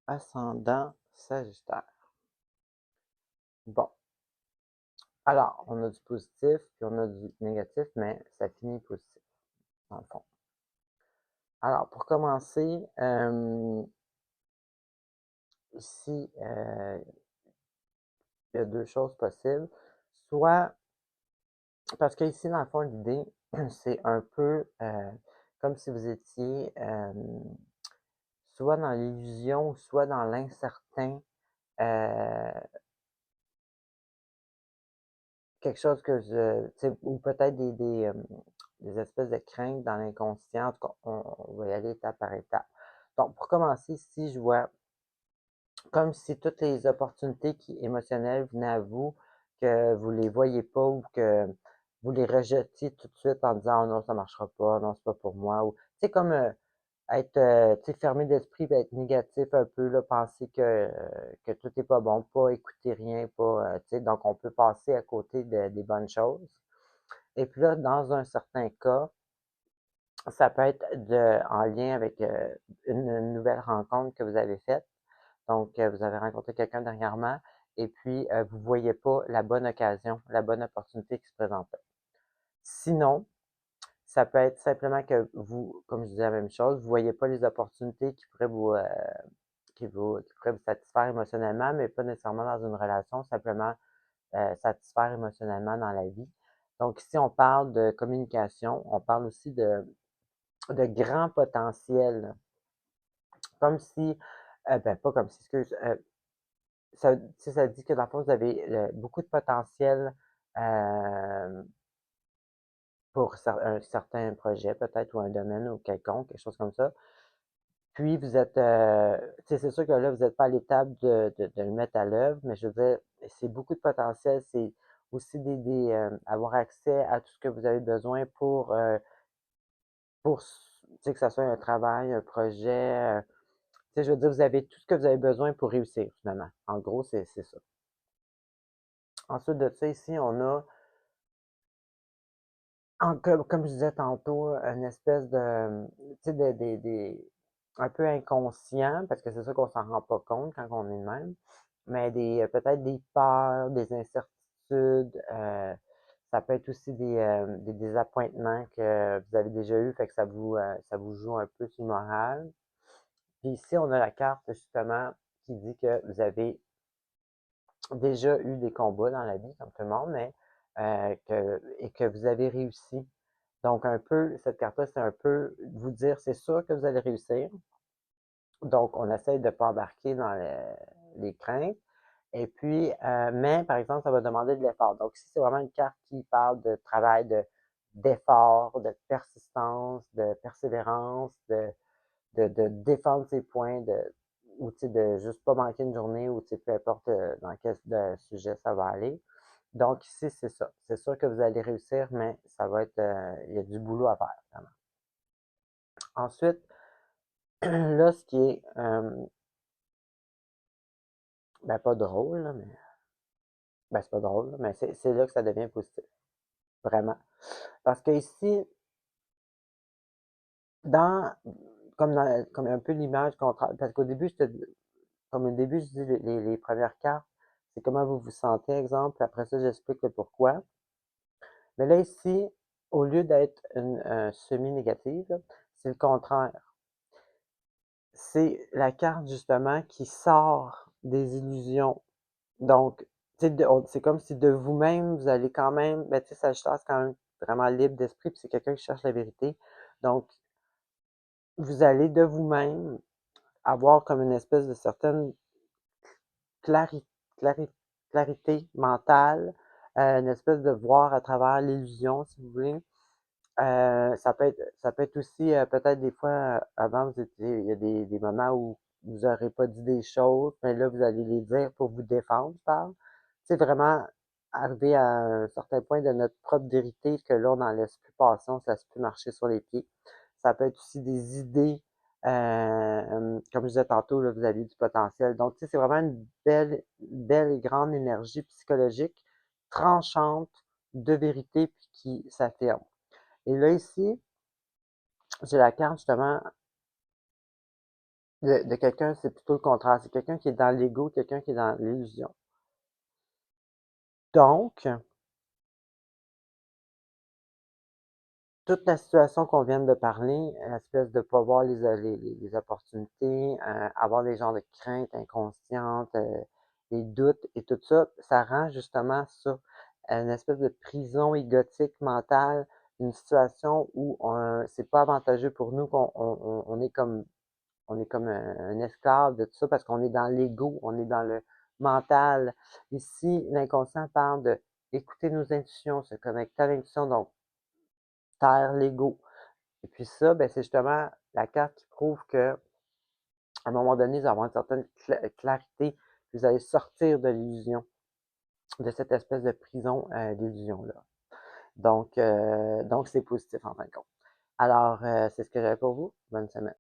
ascendant Sagittaire. Bon, alors, on a du positif, puis on a du négatif, mais ça finit positif, dans le fond. Alors, pour commencer, ici, il y a deux choses possibles. Soit, parce que ici, dans le fond, l'idée, c'est un peu comme si vous étiez soit dans l'illusion, soit dans l'incertain. euh, Quelque chose que je, tu sais, ou peut-être des espèces de craintes dans l'inconscient. En tout cas, on va y aller étape par étape. Donc, pour commencer, ici, je vois comme si toutes les opportunités émotionnelles venaient à vous, que vous les voyez pas ou que vous les rejetiez tout de suite en disant, oh non, ça marchera pas, non, c'est pas pour moi. Ou, tu sais, comme être tu sais, fermé d'esprit, être négatif un peu, là, penser que tout est pas bon, pas écouter rien, pas, tu sais, donc on peut passer à côté des bonnes choses. Et puis là, dans un certain cas, ça peut être en lien avec une nouvelle rencontre que vous avez faite. Donc, vous avez rencontré quelqu'un dernièrement et puis vous ne voyez pas la bonne occasion, la bonne opportunité qui se présentait. Sinon, ça peut être simplement que vous, comme je disais la même chose, vous ne voyez pas les opportunités qui pourraient qui pourraient vous satisfaire émotionnellement, mais pas nécessairement dans une relation, simplement satisfaire émotionnellement dans la vie. Donc, ici, on parle de communication, on parle aussi de grand potentiel, comme si, ben pas comme si, excuse, ça, ça dit que dans le fond, vous avez beaucoup de potentiel euh, pour un certain projet, peut-être, ou un domaine ou quelconque, quelque chose comme ça. Puis, vous êtes, c'est sûr que là, vous n'êtes pas à l'étape de le mettre à l'œuvre, mais je veux dire, c'est beaucoup de potentiel. C'est aussi avoir accès à tout ce que vous avez besoin pour tu sais, que ce soit un travail, un projet. Tu sais, je veux dire, vous avez tout ce que vous avez besoin pour réussir, finalement. En gros, c'est ça. Ensuite de ça, ici, on a comme je disais tantôt, une espèce de, tu sais, un peu inconscient, parce que c'est sûr qu'on s'en rend pas compte quand on est de même, mais peut-être des peurs, des incertitudes, ça peut être aussi des désappointements que vous avez déjà eu, fait que ça vous joue un peu sur le moral. Puis ici, on a la carte, justement, qui dit que vous avez déjà eu des combats dans la vie, comme tout le monde, mais et que vous avez réussi. Donc, un peu, cette carte-là, c'est un peu vous dire, c'est sûr que vous allez réussir. Donc, on essaie de ne pas embarquer dans les craintes. Et puis, mais par exemple, ça va demander de l'effort. Donc, ici, c'est vraiment une carte qui parle de travail, d'effort, de persistance, de persévérance, de défendre ses points, ou tu sais, de juste pas manquer une journée, ou tu sais, peu importe dans quel sujet ça va aller. Donc, ici, c'est ça. C'est sûr que vous allez réussir, mais ça va être, il y a du boulot à faire, vraiment. Ensuite, là, ce qui est, ben, pas drôle, là, mais, ben, c'est pas drôle, là, mais c'est là que ça devient positif, vraiment. Parce que ici, dans, comme un peu l'image parce qu'au début, comme au début, je dis les premières cartes, c'est comment vous vous sentez, exemple, après ça, j'explique le pourquoi. Mais là, ici, au lieu d'être une semi-négative, c'est le contraire. C'est la carte, justement, qui sort des illusions. Donc, c'est comme si de vous-même, vous allez quand même, ben, tu sais, Sagittaire, c'est quand même vraiment libre d'esprit, puis c'est quelqu'un qui cherche la vérité. Donc, vous allez de vous-même avoir comme une espèce de certaine clari- clari- clarité mentale, une espèce de voir à travers l'illusion, si vous voulez. Ça peut être aussi, peut-être des fois, avant, il y a des moments où vous n'aurez pas dit des choses, mais là, vous allez les dire pour vous défendre, je parle. C'est vraiment arriver à un certain point de notre propre vérité que là, on n'en laisse plus passer, on ne se laisse plus marcher sur les pieds. Ça peut être aussi des idées, comme je disais tantôt, là, vous avez du potentiel. Donc, tu sais, c'est vraiment une belle et grande énergie psychologique, tranchante, de vérité, puis qui s'affirme. Et là, ici, j'ai la carte justement de quelqu'un, c'est plutôt le contraire. C'est quelqu'un qui est dans l'ego, quelqu'un qui est dans l'illusion. Donc, toute la situation qu'on vient de parler, l'espèce de ne pas voir les opportunités, avoir des genres de craintes inconscientes, des doutes et tout ça, ça rend justement ça, une espèce de prison égotique mentale, une situation où c'est pas avantageux pour nous, qu'on on est comme un esclave de tout ça parce qu'on est dans l'ego, on est dans le mental. Ici, l'inconscient parle de écouter nos intuitions, se connecter à l'intuition, donc taire l'ego. Et puis ça, ben, c'est justement la carte qui prouve que à un moment donné, vous allez avoir une certaine clarité, vous allez sortir de l'illusion, de cette espèce de prison d'illusion-là. Donc c'est positif en fin de compte. Alors, c'est ce que j'avais pour vous. Bonne semaine.